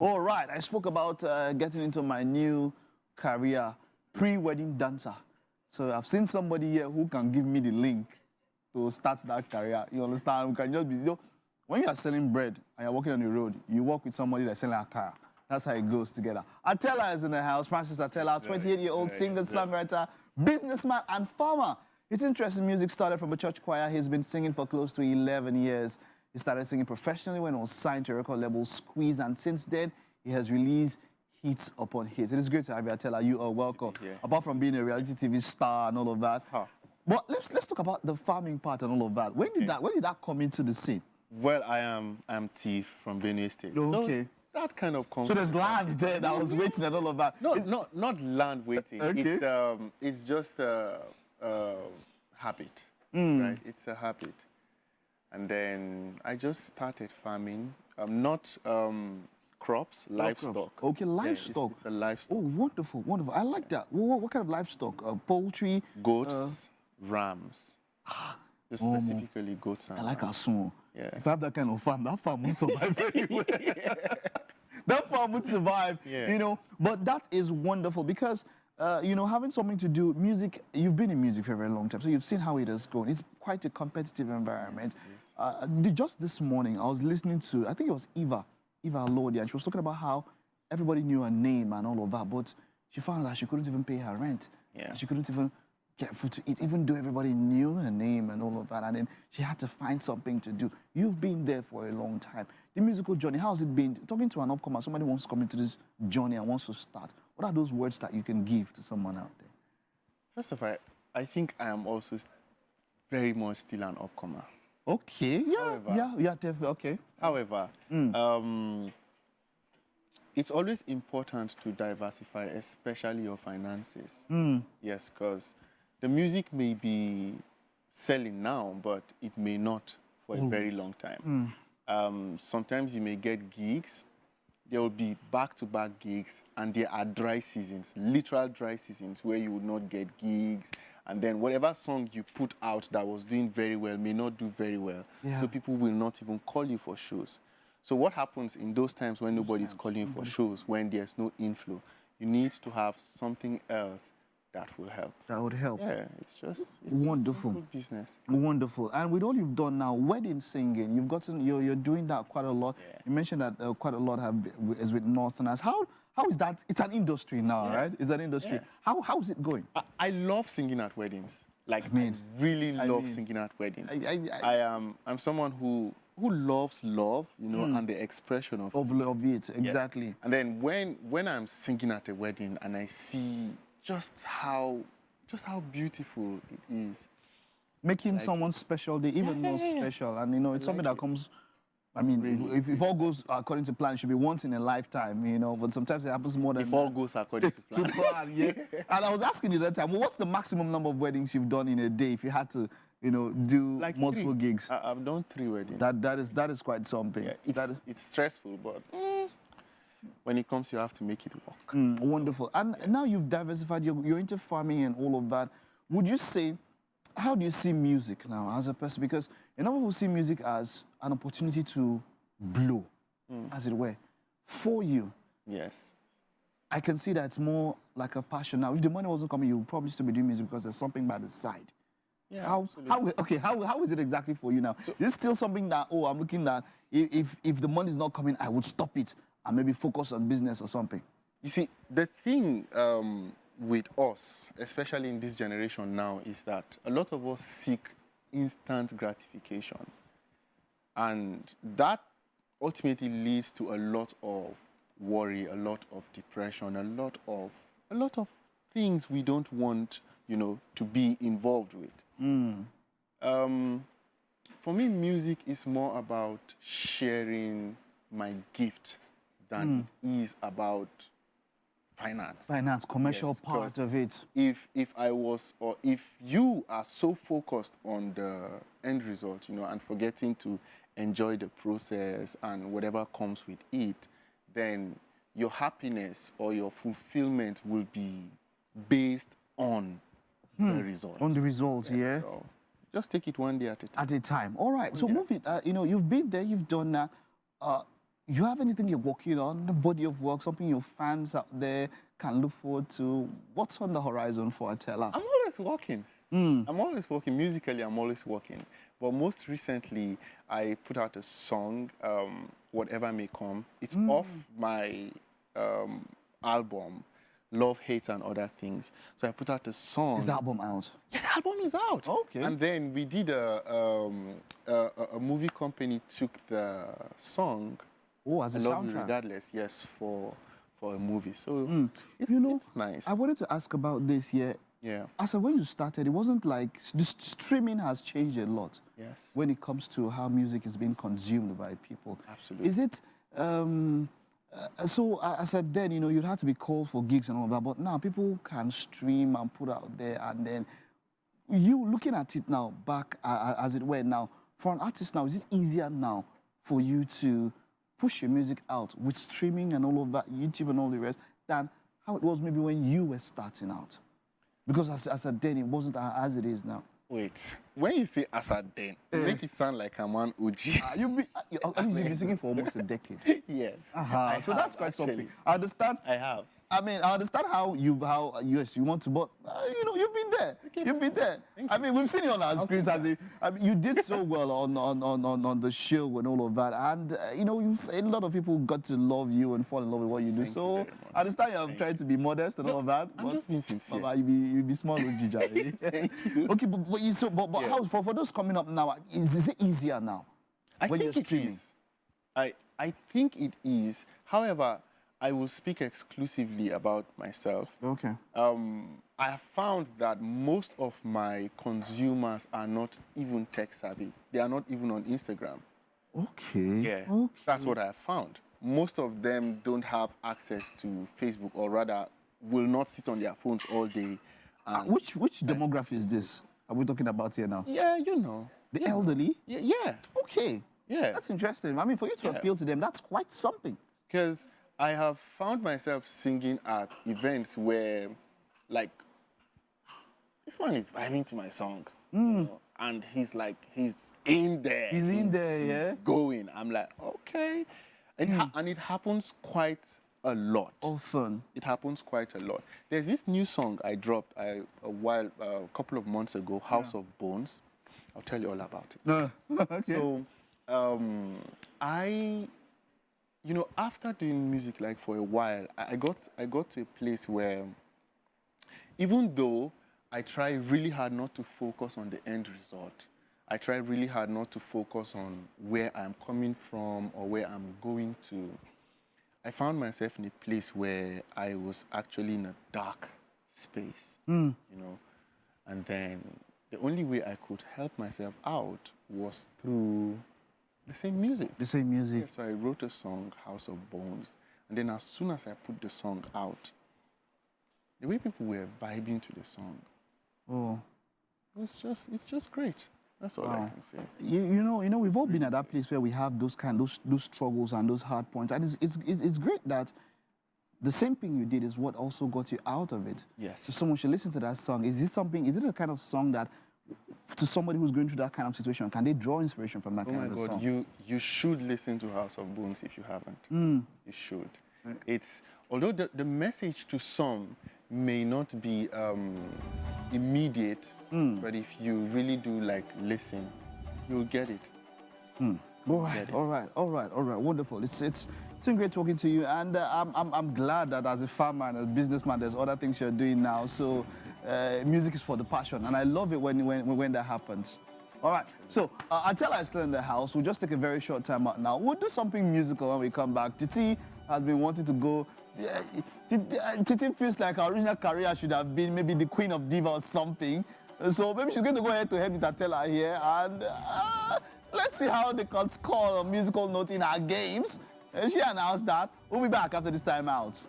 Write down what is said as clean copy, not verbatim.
All right, I spoke about getting into my new career, pre-wedding dancer. So I've seen somebody here who can give me the link to start that career. You understand? We can just be, when you are selling bread and you're walking on the road, you work with somebody that's selling a car. That's how it goes together. Atela is in the house. Francis Atela, 28-year-old singer, songwriter, businessman, and farmer. His interest in music started from a church choir. He's been singing for close to 11 years. He started singing professionally when he was signed to a record label, Squeeze, and since then, he has released hits upon hits. It is great to have you, Atela. You are welcome. Apart from being a reality TV star and all of that. But let's talk about the farming part and all of that. When did that come into the scene? Well, I'm Tiff from Benue State. Okay. So that kind of comes. So there's land there that was waiting and all of that. No, not land waiting. Okay. It's just a habit, right? It's a habit. And then I just started farming, not crops, livestock. Okay, livestock. Yeah, it's a livestock. Oh, wonderful, wonderful. I like that. What kind of livestock? Poultry? Goats, rams. Just specifically goats and I like rams. Asun. Yeah. If I have that kind of farm, that farm will survive very well. That farm would survive, you know. But that is wonderful because, you know, having something to do, music, you've been in music for a very long time, so you've seen how it has gone. It's quite a competitive environment. Just this morning, I was listening to, I think it was Eva Lodi, and she was talking about how everybody knew her name and all of that, but she found that she couldn't even pay her rent. Yeah. She couldn't even get food to eat, even though everybody knew her name and all of that, and then she had to find something to do. You've been there for a long time. The musical journey, how has it been? Talking to an upcomer, somebody wants to come into this journey and wants to start. What are those words that you can give to someone out there? First of all, I think I am also very much still an upcomer. Okay, yeah, definitely, okay. However, it's always important to diversify, especially your finances. Yes, because the music may be selling now, but it may not for a very long time. Sometimes you may get gigs. There will be back-to-back gigs, and there are dry seasons, literal dry seasons, where you would not get gigs. And then whatever song you put out that was doing very well may not do very well. Yeah. So people will not even call you for shows. So what happens in those times when nobody's calling you for shows, when there's no inflow? You need to have something else that will help. That would help. Yeah, it's wonderful. a simple business. Wonderful. And with all you've done now, wedding singing, you're doing that quite a lot. Yeah. You mentioned that quite a lot is with Northerners. How is that? It's an industry now, right? It's an industry. Yeah. How is it going? I love singing at weddings. Like, I really love singing at weddings. I'm someone who loves love, you know, and the expression of it, exactly. Yes. And then when I'm singing at a wedding and I see just how beautiful it is, making someone special, they even more special, and you know, it's something that comes. I mean, if all goes according to plan, it should be once in a lifetime, you know. But sometimes it happens more than if all goes according to plan. To plan, yeah. And I was asking you that time, well, what's the maximum number of weddings you've done in a day if you had to, you know, do Like multiple gigs? I've done 3 weddings. That is quite something. Yeah, it's stressful, but when it comes, you have to make it work. Wonderful. And now you've diversified. You're into farming and all of that. Would you say, how do you see music now as a person? Because a number of people see music as an opportunity to blow, as it were. For you, Yes. I can see that it's more like a passion now. If the money wasn't coming, you would probably still be doing music because there's something by the side. Yeah. How is it exactly for you now? Is it still something that, I'm looking at, if the money is not coming, I would stop it and maybe focus on business or something? You see, the thing with us, especially in this generation now, is that a lot of us seek instant gratification. And that ultimately leads to a lot of worry, a lot of depression, a lot of things we don't want, you know, to be involved with. For me, music is more about sharing my gift than it is about finance, commercial part of it. If I was, or if you are so focused on the end result, you know, and forgetting to enjoy the process and whatever comes with it, then your happiness or your fulfillment will be based on the result. On the results, yeah. So just take it one day at a time. At a time. All right. So moving, you know, you've been there, you've done that. you have anything you're working on, a body of work, something your fans out there can look forward to? What's on the horizon for Atela? I'm always working. I'm always working. Musically, I'm always working. But most recently, I put out a song, Whatever May Come. It's off my album, Love, Hate, and Other Things. So I put out a song. Is the album out? Yeah, the album is out. Okay. And then we did a movie company took the song. Oh, as a soundtrack. Regardless, yes, for a movie. So it's nice. I wanted to ask about this here. Yeah. As when you started, it wasn't like streaming has changed a lot. Yes. When it comes to how music is being consumed by people. Absolutely. Is it? So I said then, you'd have to be called for gigs and all that, but now people can stream and put out there, and then you looking at it now, back as it were now, for an artist now, is it easier now for you to push your music out with streaming and all of that, YouTube and all the rest, than how it was maybe when you were starting out? Because as I said then, it wasn't as it is now. Wait, when you say as at then, you make it sound like I'm an OG. You've been singing for almost a decade. Yes. So that's quite something. I understand. I have. I mean, I understand how you want to, but you've been there. Okay. You've been there. I mean, we've seen you on our screens you did so well on the show and all of that, and a lot of people got to love you and fall in love with what you do. So I understand you're trying to be modest and all of that. I'm just being sincere. Mama, you be small, Ojija. Thank you. Okay, but how for those coming up now? Is it easier now? I think it is. I think it is. However, I will speak exclusively about myself. Okay. I have found that most of my consumers are not even tech savvy. They are not even on Instagram. Okay. Yeah. Okay. That's what I have found. Most of them don't have access to Facebook, or rather, will not sit on their phones all day. Which demography is this? Are we talking about here now? Yeah, The elderly? Yeah. Okay. Yeah. That's interesting. I mean, for you to appeal to them, that's quite something. Because I have found myself singing at events where, like, this man is vibing to my song, and he's in there. He's in there, yeah? Going. I'm like, okay. And it happens quite a lot. Often. It happens quite a lot. There's this new song I dropped a couple of months ago, House of Bones. I'll tell you all about it. Okay. So, after doing music for a while, I got to a place where, even though I try really hard not to focus on the end result, I try really hard not to focus on where I'm coming from or where I'm going to, I found myself in a place where I was actually in a dark space, And then the only way I could help myself out was through the same music. The same music. Yeah, so I wrote a song, House of Bones. And then as soon as I put the song out, the way people were vibing to the song, it's just great. That's all I can say. We've all been at that place where we have those struggles and those hard points. And it's great that the same thing you did is what also got you out of it. Yes. So someone should listen to that song. Is it a kind of song that, to somebody who's going through that kind of situation, can they draw inspiration from that kind of song? Oh my God, you should listen to House of Bones if you haven't. You should. It's, although the message to some may not be immediate, but if you really do listen, you'll get it. All right. Wonderful. It's been great talking to you, and I'm glad that as a farmer and as a businessman, there's other things you're doing now. So music is for the passion, and I love it when that happens. All right. So Atela is still in the house. We'll just take a very short time out now. We'll do something musical when we come back. Titi has been wanting to go. Titi feels like her original career should have been maybe the Queen of Diva or something. So maybe she's going to go ahead to help with Atela here, and let's see how they can score a musical note in our games. She announced that. We'll be back after this time out.